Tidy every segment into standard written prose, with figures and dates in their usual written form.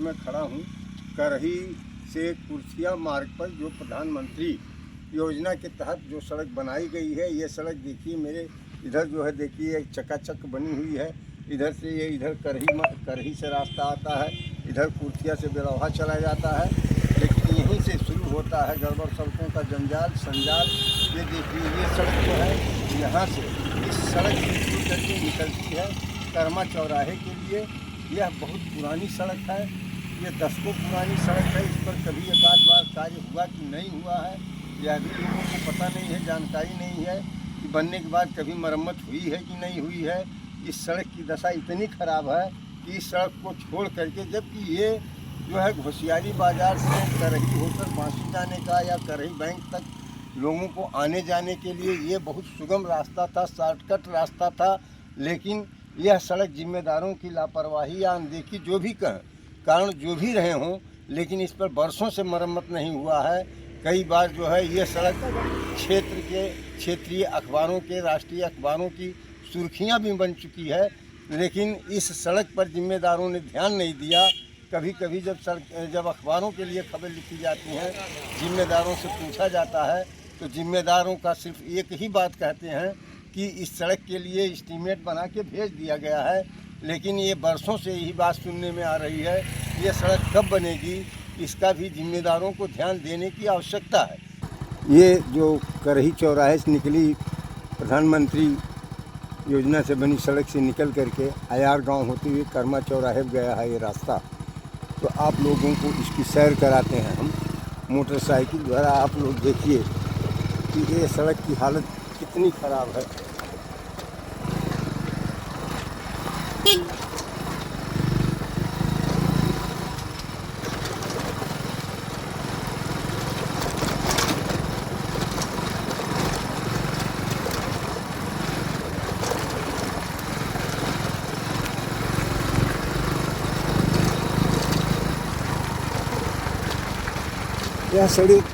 मैं खड़ा हूँ करही से कुर्सिया मार्ग पर, जो प्रधानमंत्री योजना के तहत जो सड़क बनाई गई है। ये सड़क देखिए मेरे इधर जो है, देखिए चकाचक बनी हुई है। इधर से ये इधर करही से रास्ता आता है, इधर कुर्सिया से बेलौहा चला जाता है, लेकिन यहीं से शुरू होता है गड़बड़ सड़कों का जंजाल संजाल। ये देखिए ये सड़क जो है, यहाँ से इस सड़क से शुरू करके निकलती है कर्मा चौराहे के लिए। यह बहुत पुरानी सड़क है, ये दशकों पुरानी सड़क है। इस पर कभी एक आध बार कार्य हुआ कि नहीं हुआ है, यह भी लोगों को पता नहीं है, जानकारी नहीं है कि बनने के बाद कभी मरम्मत हुई है कि नहीं हुई है। इस सड़क की दशा इतनी ख़राब है कि इस सड़क को छोड़ करके, जबकि ये जो है घोसियारी बाज़ार से करही होकर बांसी जाने का या करही बैंक तक लोगों को आने जाने के लिए ये बहुत सुगम रास्ता था, शॉर्टकट रास्ता था। लेकिन यह सड़क जिम्मेदारों की लापरवाही या अनदेखी जो भी कारण जो भी रहे हों, लेकिन इस पर बरसों से मरम्मत नहीं हुआ है। कई बार जो है ये सड़क क्षेत्र के क्षेत्रीय अखबारों के, राष्ट्रीय अखबारों की सुर्खियां भी बन चुकी है, लेकिन इस सड़क पर जिम्मेदारों ने ध्यान नहीं दिया। कभी कभी जब अखबारों के लिए खबर लिखी जाती है, जिम्मेदारों से पूछा जाता है, तो जिम्मेदारों का सिर्फ एक ही बात कहते हैं कि इस सड़क के लिए एस्टीमेट बना के भेज दिया गया है। लेकिन ये बरसों से यही बात सुनने में आ रही है, ये सड़क कब बनेगी, इसका भी जिम्मेदारों को ध्यान देने की आवश्यकता है। ये जो करही चौराहे से निकली प्रधानमंत्री योजना से बनी सड़क से निकल करके आयार गांव होते हुए कर्मा चौराहे गया है ये रास्ता। तो आप लोगों को इसकी सैर कराते हैं हम मोटरसाइकिल द्वारा। आप लोग देखिए कि ये सड़क की हालत कितनी ख़राब है। यह सड़क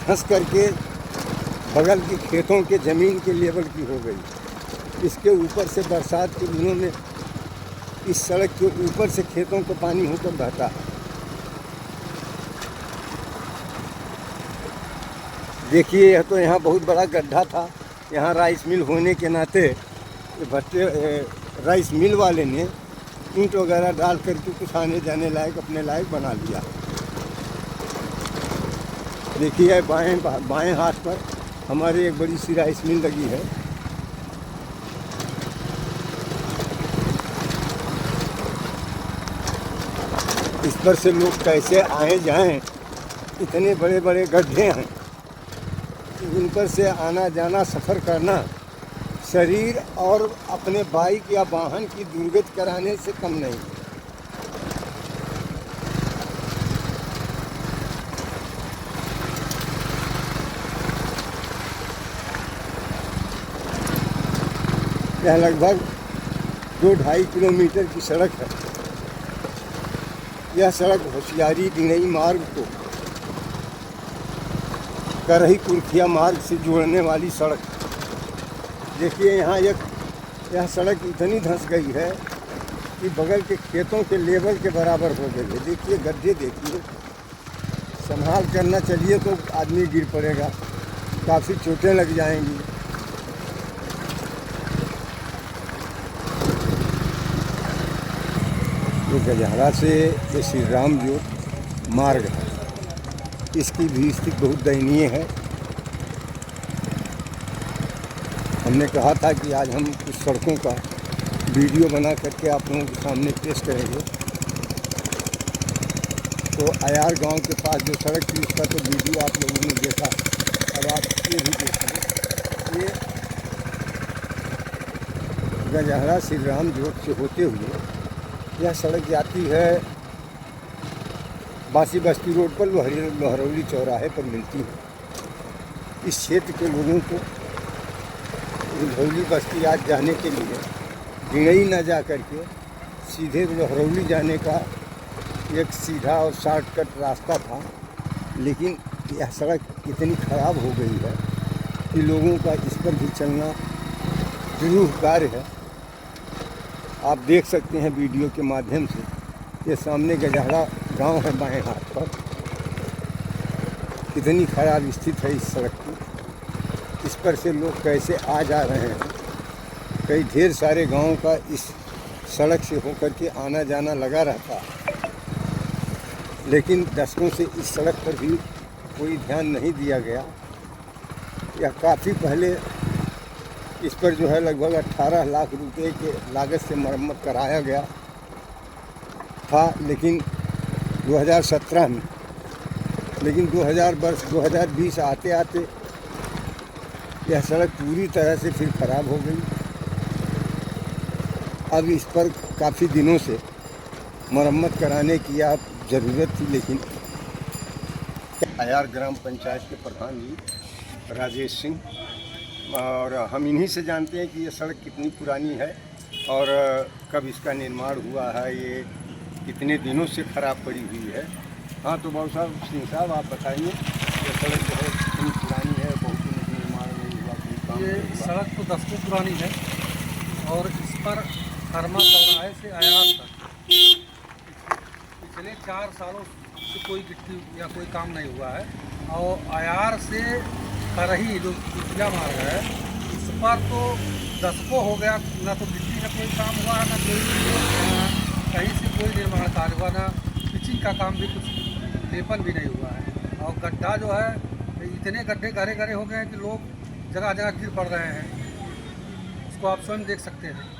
धंस करके बगल के खेतों के ज़मीन के लेवल की हो गई। इसके ऊपर से बरसात के दिनों में इस सड़क के ऊपर से खेतों का पानी होकर बहता है। देखिए यह तो यहाँ बहुत बड़ा गड्ढा था। यहाँ राइस मिल होने के नाते राइस मिल वाले ने ईंट वगैरह डाल करके कुछ आने जाने लायक अपने लायक बना लिया। देखिए बाएं हाथ पर हमारे एक बड़ी सी राइस मिल लगी है। इस पर से लोग कैसे आए जाएं, इतने बड़े बड़े गड्ढे हैं कि उन पर से आना जाना सफ़र करना शरीर और अपने बाइक या वाहन की दुर्गति कराने से कम नहीं। यह लगभग 2-2.5 किलोमीटर की सड़क है। यह सड़क होशियारी दिनई मार्ग को करही कुर्सिया मार्ग से जोड़ने वाली सड़क। देखिए यहाँ यह सड़क इतनी धंस गई है कि बगल के खेतों के लेवल के बराबर हो गई है। देखिए गड्ढे, देखिए संभाल करना चलिए तो आदमी गिर पड़ेगा, काफ़ी चोटें लग जाएंगी। ये गजहरा से ये श्री राम ज्योति मार्ग है, इसकी भी स्थिति बहुत दयनीय है। हमने कहा था कि आज हम कुछ सड़कों का वीडियो बना करके आप लोगों के सामने पेश करेंगे। तो आयार गांव के पास जो सड़क थी उसका तो वीडियो आप लोगों ने देखा, अब आप ये भी देखेंगे। ये गजहरा श्री राम ज्योति से होते हुए यह सड़क जाती है बासी बस्ती रोड पर लोहरौली चौराहे पर मिलती है। इस क्षेत्र के लोगों को लोहरौली बस्ती आज जाने के लिए दिनई न जा करके सीधे लोहरौली जाने का एक सीधा और शॉर्टकट रास्ता था। लेकिन यह सड़क इतनी ख़राब हो गई है कि लोगों का इस पर भी चलना दुरूह कार्य है। आप देख सकते हैं वीडियो के माध्यम से, ये सामने गजहरा गांव है बाएं हाथ पर। इतनी खराब स्थिति है इस सड़क की, इस पर से लोग कैसे आ जा रहे हैं। कई ढेर सारे गांवों का इस सड़क से होकर के आना जाना लगा रहता, लेकिन दशकों से इस सड़क पर भी कोई ध्यान नहीं दिया गया। यह काफ़ी पहले इस पर जो है लगभग 18 लाख रुपए के लागत से मरम्मत कराया गया था, लेकिन 2017 में, लेकिन 2020 आते आते यह सड़क पूरी तरह से फिर खराब हो गई। अब इस पर काफ़ी दिनों से मरम्मत कराने की आप ज़रूरत थी, लेकिन अयार ग्राम पंचायत के प्रधान जी राजेश सिंह, और हम इन्हीं से जानते हैं कि ये सड़क कितनी पुरानी है और कब इसका निर्माण हुआ है, ये कितने दिनों से ख़राब पड़ी हुई है। हाँ, तो बाबू साहब सिंह साहब आप बताइए, ये सड़क जो है कितनी पुरानी है, बहुत दिनों से निर्माण नहीं हुआ, कोई काम ये नहीं हुआ। सड़क तो 10 फुट पुरानी है और इस पर खरमा चौराहे से अयार तक पिछले 4 सालों से कोई गिट्टी या कोई काम नहीं हुआ है। और अयार से करही जो कुचिया मार्ग है, इस पर तो दशकों हो गया, ना तो गिट्टी का कोई काम हुआ है, ना कोई कहीं से कोई निर्माण कार्य हुआ, ना पिचिंग का काम भी, कुछ लेपन भी नहीं हुआ है। और गड्ढा जो है, इतने गड्ढे गहरे गहरे हो गए हैं कि लोग जगह जगह गिर पड़ रहे हैं। इसको आप स्वयं देख सकते हैं।